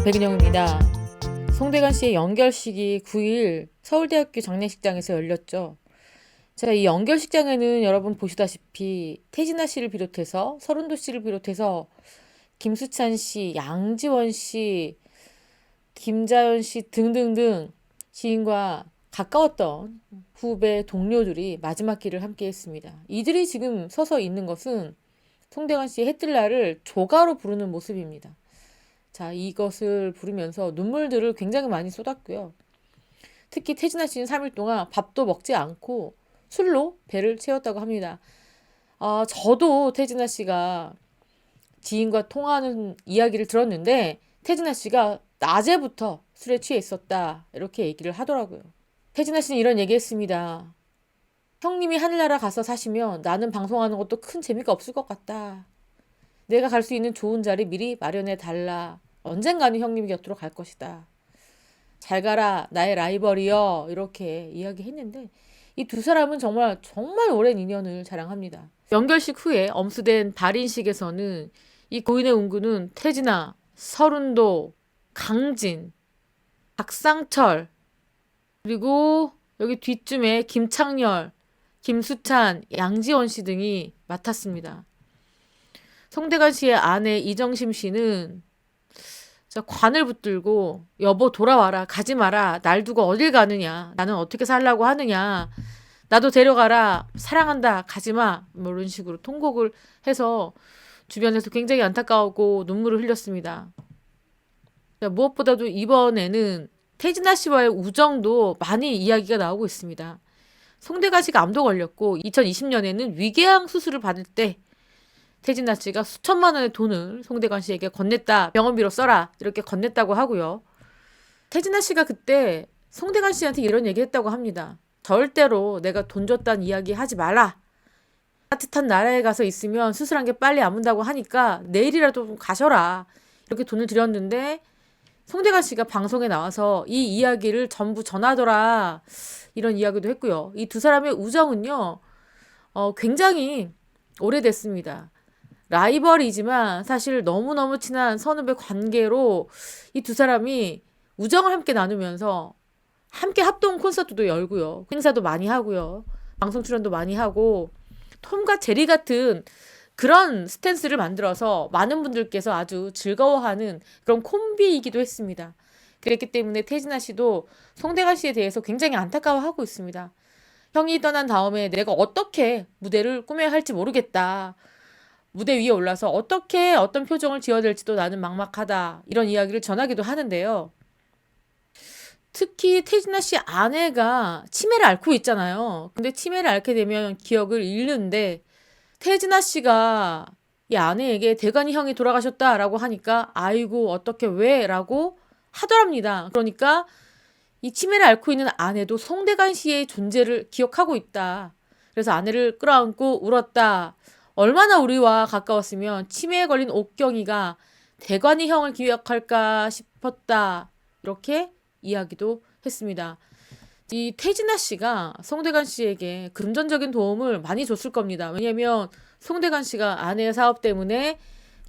백은영입니다. 송대관 씨의 연결식이 9일 서울대학교 장례식장에서 열렸죠. 자, 이 연결식장에는 여러분 보시다시피 태진아 씨를 비롯해서 서른도 씨를 비롯해서 김수찬 씨, 양지원 씨, 김자연 씨 등등등 시인과 가까웠던 후배 동료들이 마지막 길을 함께 했습니다. 이들이 지금 서서 있는 것은 송대관 씨의 해뜰 날을 조가로 부르는 모습입니다. 자, 이것을 부르면서 눈물들을 굉장히 많이 쏟았고요. 특히 태진아 씨는 3일 동안 밥도 먹지 않고 술로 배를 채웠다고 합니다. 저도 태진아 씨가 지인과 통화하는 이야기를 들었는데 태진아 씨가 낮에부터 술에 취해 있었다 이렇게 얘기를 하더라고요. 태진아 씨는 이런 얘기했습니다. 형님이 하늘나라 가서 사시면 나는 방송하는 것도 큰 재미가 없을 것 같다. 내가 갈 수 있는 좋은 자리 미리 마련해 달라. 언젠가는 형님 곁으로 갈 것이다. 잘 가라 나의 라이벌이여 이렇게 이야기했는데 이 두 사람은 정말 오랜 인연을 자랑합니다. 연결식 후에 엄수된 발인식에서는 이 고인의 운구는 태진아, 서른도, 강진, 박상철 그리고 여기 뒤쯤에 김창렬, 김수찬, 양지원 씨 등이 맡았습니다. 송대관 씨의 아내 이정심 씨는 관을 붙들고 여보 돌아와라 가지 마라 날 두고 어딜 가느냐 나는 어떻게 살라고 하느냐 나도 데려가라 사랑한다 가지마 뭐 이런 식으로 통곡을 해서 주변에서 굉장히 안타까웠고 눈물을 흘렸습니다. 무엇보다도 이번에는 태진아 씨와의 우정도 많이 이야기가 나오고 있습니다. 송대관 씨가 암도 걸렸고 2020년에는 위궤양 수술을 받을 때 태진아 씨가 수천만 원의 돈을 송대관 씨에게 건넸다. 병원비로 써라. 이렇게 건넸다고 하고요. 태진아 씨가 그때 송대관 씨한테 이런 얘기 했다고 합니다. 절대로 내가 돈 줬다는 이야기 하지 마라. 따뜻한 나라에 가서 있으면 수술한 게 빨리 아문다고 하니까 내일이라도 좀 가셔라. 이렇게 돈을 드렸는데 송대관 씨가 방송에 나와서 이 이야기를 전부 전하더라. 이런 이야기도 했고요. 이 두 사람의 우정은요. 굉장히 오래됐습니다. 라이벌이지만 사실 너무너무 친한 선후배 관계로 이 두 사람이 우정을 함께 나누면서 함께 합동 콘서트도 열고요. 행사도 많이 하고요. 방송 출연도 많이 하고 톰과 제리 같은 그런 스탠스를 만들어서 많은 분들께서 아주 즐거워하는 그런 콤비이기도 했습니다. 그랬기 때문에 태진아 씨도 송대관 씨에 대해서 굉장히 안타까워하고 있습니다. 형이 떠난 다음에 내가 어떻게 무대를 꾸며야 할지 모르겠다. 무대 위에 올라서 어떻게 어떤 표정을 지어야 될지도 나는 막막하다. 이런 이야기를 전하기도 하는데요. 특히 태진아 씨 아내가 치매를 앓고 있잖아요. 근데 치매를 앓게 되면 기억을 잃는데 태진아 씨가 이 아내에게 대관이 형이 돌아가셨다라고 하니까 아이고 어떻게 왜? 라고 하더랍니다. 그러니까 이 치매를 앓고 있는 아내도 송대관 씨의 존재를 기억하고 있다. 그래서 아내를 끌어안고 울었다. 얼마나 우리와 가까웠으면 치매에 걸린 옥경이가 대관이 형을 기억할까 싶었다. 이렇게 이야기도 했습니다. 이 태진아 씨가 송대관 씨에게 금전적인 도움을 많이 줬을 겁니다. 왜냐면 송대관 씨가 아내의 사업 때문에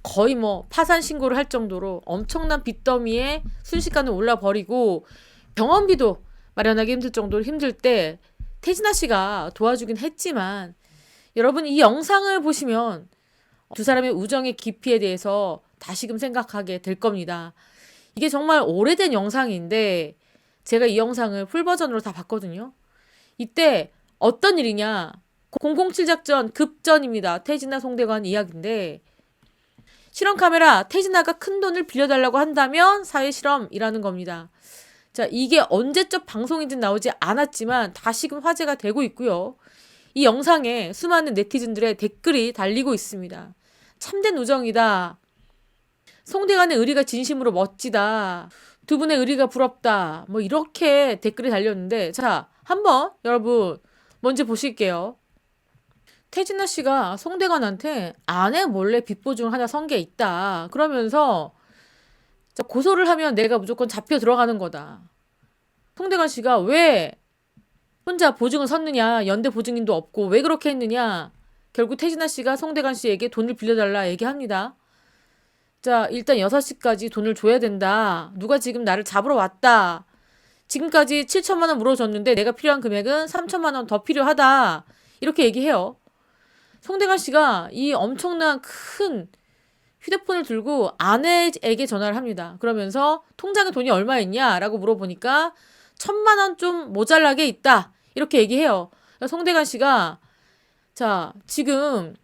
거의 파산 신고를 할 정도로 엄청난 빚더미에 순식간에 올라버리고 병원비도 마련하기 힘들 정도로 힘들 때 태진아 씨가 도와주긴 했지만 여러분 이 영상을 보시면 두 사람의 우정의 깊이에 대해서 다시금 생각하게 될 겁니다. 이게 정말 오래된 영상인데 제가 이 영상을 풀버전으로 다 봤거든요. 이때 어떤 일이냐 007 작전 급전입니다. 태진아 송대관 이야기인데 실험 카메라 태진아가 큰 돈을 빌려달라고 한다면 사회 실험이라는 겁니다. 자, 이게 언제적 방송인지 나오지 않았지만 다시금 화제가 되고 있고요. 이 영상에 수많은 네티즌들의 댓글이 달리고 있습니다. 참된 우정이다. 송대관의 의리가 진심으로 멋지다. 두 분의 의리가 부럽다. 이렇게 댓글이 달렸는데 자, 한번 여러분 먼저 보실게요. 태진아 씨가 송대관한테 아내 몰래 빚 보증을 하나 선 게 있다. 그러면서 고소를 하면 내가 무조건 잡혀 들어가는 거다. 송대관 씨가 왜 혼자 보증을 섰느냐. 연대 보증인도 없고 왜 그렇게 했느냐. 결국 태진아 씨가 송대관 씨에게 돈을 빌려달라 얘기합니다. 자, 일단 6시까지 돈을 줘야 된다. 누가 지금 나를 잡으러 왔다. 지금까지 7천만 원 물어줬는데 내가 필요한 금액은 3천만 원 더 필요하다. 이렇게 얘기해요. 송대관 씨가 이 엄청난 큰 휴대폰을 들고 아내에게 전화를 합니다. 그러면서 통장에 돈이 얼마 있냐? 라고 물어보니까 1,000만 원 좀 모자라게 있다. 이렇게 얘기해요. 송대관 씨가 자, 지금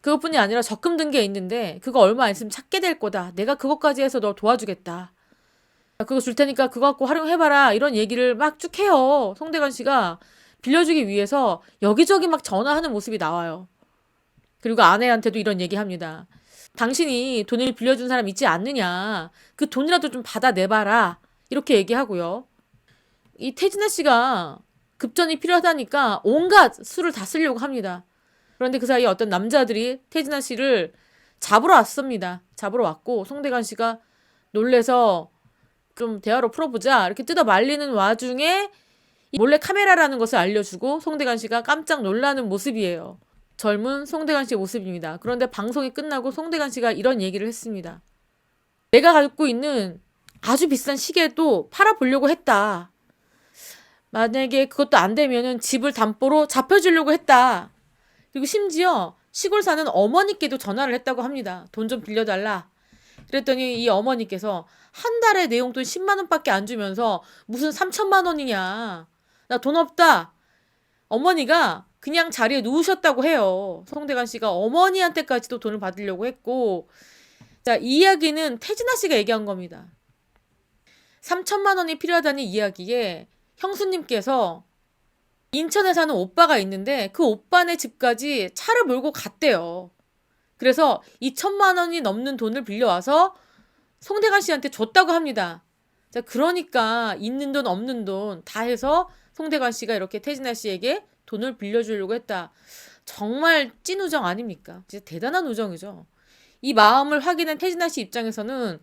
그것뿐이 아니라 적금 든 게 있는데 그거 얼마 안 있으면 찾게 될 거다. 내가 그것까지 해서 너 도와주겠다. 그거 줄 테니까 그거 갖고 활용해봐라. 이런 얘기를 막 쭉 해요. 송대관 씨가 빌려주기 위해서 여기저기 막 전화하는 모습이 나와요. 그리고 아내한테도 이런 얘기합니다. 당신이 돈을 빌려준 사람 있지 않느냐. 그 돈이라도 좀 받아내봐라. 이렇게 얘기하고요. 이 태진아 씨가 급전이 필요하다니까 온갖 수를 다 쓰려고 합니다. 그런데 그 사이에 어떤 남자들이 태진아 씨를 잡으러 왔습니다. 잡으러 왔고 송대관 씨가 놀래서 좀 대화로 풀어보자 이렇게 뜯어 말리는 와중에 몰래 카메라라는 것을 알려주고 송대관 씨가 깜짝 놀라는 모습이에요. 젊은 송대관 씨의 모습입니다. 그런데 방송이 끝나고 송대관 씨가 이런 얘기를 했습니다. 내가 갖고 있는 아주 비싼 시계도 팔아보려고 했다. 만약에 그것도 안 되면은 집을 담보로 잡혀주려고 했다. 그리고 심지어 시골 사는 어머니께도 전화를 했다고 합니다. 돈 좀 빌려달라. 그랬더니 이 어머니께서 한 달에 내 용돈 10만 원밖에 안 주면서 무슨 3천만 원이냐. 나 돈 없다. 어머니가 그냥 자리에 누우셨다고 해요. 송대관 씨가 어머니한테까지도 돈을 받으려고 했고 자, 이 이야기는 태진아 씨가 얘기한 겁니다. 3천만 원이 필요하다는 이야기에 형수님께서 인천에 사는 오빠가 있는데 그 오빠네 집까지 차를 몰고 갔대요. 그래서 2천만 원이 넘는 돈을 빌려와서 송대관 씨한테 줬다고 합니다. 자, 그러니까 있는 돈 없는 돈 다 해서 송대관 씨가 이렇게 태진아 씨에게 돈을 빌려주려고 했다. 정말 찐 우정 아닙니까? 진짜 대단한 우정이죠. 이 마음을 확인한 태진아 씨 입장에서는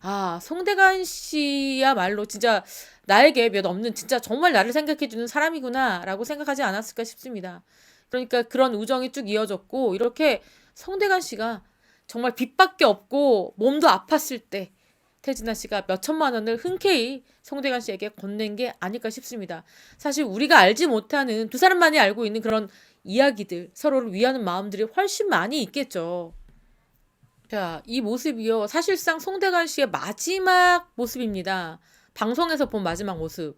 아, 송대관 씨야말로 진짜 나에게 몇 없는 진짜 정말 나를 생각해주는 사람이구나 라고 생각하지 않았을까 싶습니다. 그러니까 그런 우정이 쭉 이어졌고 이렇게 송대관 씨가 정말 빚밖에 없고 몸도 아팠을 때 태진아 씨가 몇 천만 원을 흔쾌히 송대관 씨에게 건넨 게 아닐까 싶습니다. 사실 우리가 알지 못하는 두 사람만이 알고 있는 그런 이야기들, 서로를 위하는 마음들이 훨씬 많이 있겠죠. 자, 이 모습이요. 사실상 송대관 씨의 마지막 모습입니다. 방송에서 본 마지막 모습.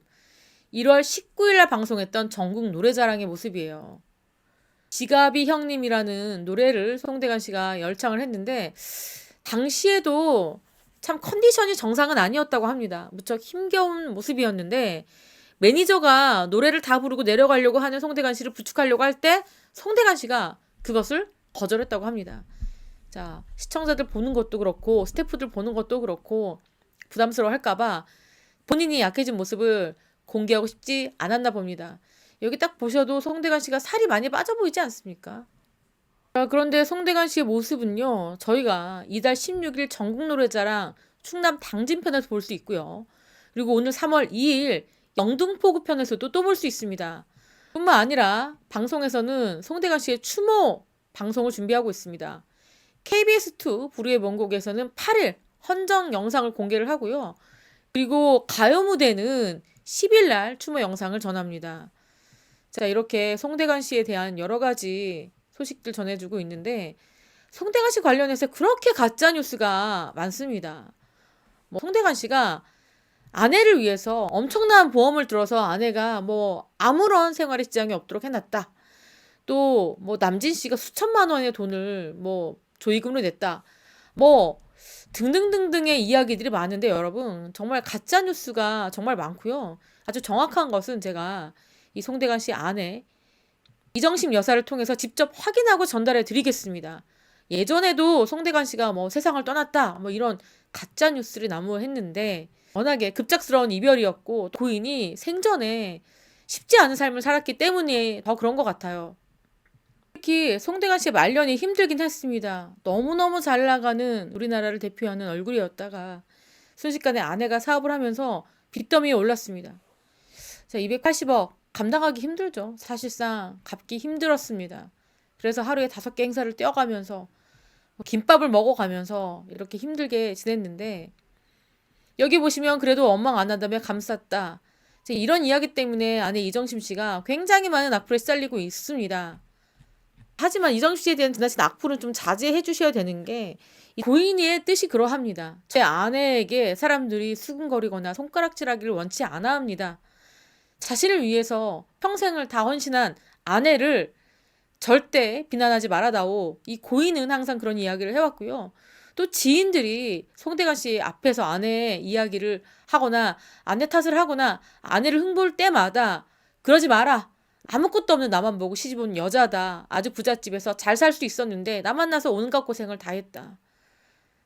1월 19일 날 방송했던 전국 노래자랑의 모습이에요. 지가비 형님이라는 노래를 송대관 씨가 열창을 했는데 당시에도 참 컨디션이 정상은 아니었다고 합니다. 무척 힘겨운 모습이었는데 매니저가 노래를 다 부르고 내려가려고 하는 송대관 씨를 부축하려고 할 때 송대관 씨가 그것을 거절했다고 합니다. 자, 시청자들 보는 것도 그렇고 스태프들 보는 것도 그렇고 부담스러워 할까봐 본인이 약해진 모습을 공개하고 싶지 않았나 봅니다. 여기 딱 보셔도 송대관 씨가 살이 많이 빠져 보이지 않습니까? 자, 그런데 송대관 씨의 모습은요. 저희가 이달 16일 전국노래자랑 충남 당진편에서 볼 수 있고요. 그리고 오늘 3월 2일 영등포구 편에서도 또 볼 수 있습니다. 뿐만 아니라 방송에서는 송대관 씨의 추모 방송을 준비하고 있습니다. KBS2 불후의 명곡에서는 8일 헌정 영상을 공개를 하고요. 그리고 가요 무대는 10일 날 추모 영상을 전합니다. 자, 이렇게 송대관 씨에 대한 여러 가지 소식들 전해주고 있는데 송대관 씨 관련해서 그렇게 가짜 뉴스가 많습니다. 송대관 씨가 아내를 위해서 엄청난 보험을 들어서 아내가 아무런 생활에 지장이 없도록 해놨다. 또 남진 씨가 수천만 원의 돈을 조의금으로 냈다. 등등등등의 이야기들이 많은데 여러분 정말 가짜 뉴스가 정말 많고요. 아주 정확한 것은 제가 이 송대관 씨 아내 이정심 여사를 통해서 직접 확인하고 전달해 드리겠습니다. 예전에도 송대관 씨가 세상을 떠났다 이런 가짜 뉴스를 난무했는데 워낙에 급작스러운 이별이었고 고인이 생전에 쉽지 않은 삶을 살았기 때문에 더 그런 것 같아요. 특히 송대관 씨의 말년이 힘들긴 했습니다. 너무너무 잘 나가는 우리나라를 대표하는 얼굴이었다가 순식간에 아내가 사업을 하면서 빚더미에 올랐습니다. 자, 280억 감당하기 힘들죠. 사실상 갚기 힘들었습니다. 그래서 하루에 5개 행사를 뛰어가면서 김밥을 먹어가면서 이렇게 힘들게 지냈는데 여기 보시면 그래도 원망 안 한다며 감쌌다. 이런 이야기 때문에 아내 이정심 씨가 굉장히 많은 악플에 시달리고 있습니다. 하지만 이정심 씨에 대한 지나친 악플은 좀 자제해 주셔야 되는 게 이 고인의 뜻이 그러합니다. 제 아내에게 사람들이 수근거리거나 손가락질하기를 원치 않아 합니다. 자신을 위해서 평생을 다 헌신한 아내를 절대 비난하지 말아다오. 이 고인은 항상 그런 이야기를 해왔고요. 또 지인들이 송대관 씨 앞에서 아내 이야기를 하거나 아내 탓을 하거나 아내를 흠볼 때마다 그러지 마라. 아무것도 없는 나만 보고 시집 온 여자다. 아주 부잣집에서 잘 살 수 있었는데 나 만나서 온갖 고생을 다 했다.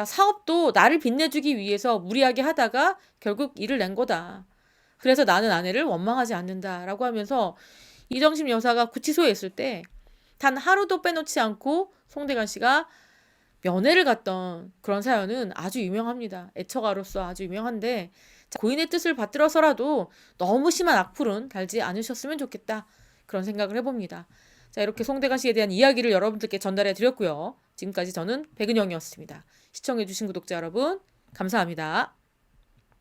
사업도 나를 빛내주기 위해서 무리하게 하다가 결국 일을 낸 거다. 그래서 나는 아내를 원망하지 않는다라고 하면서 이정심 여사가 구치소에 있을 때 단 하루도 빼놓지 않고 송대관 씨가 면회를 갔던 그런 사연은 아주 유명합니다. 애처가로서 아주 유명한데 고인의 뜻을 받들어서라도 너무 심한 악플은 달지 않으셨으면 좋겠다. 그런 생각을 해봅니다. 자, 이렇게 송대관 씨에 대한 이야기를 여러분들께 전달해 드렸고요. 지금까지 저는 백은영이었습니다. 시청해주신 구독자 여러분 감사합니다.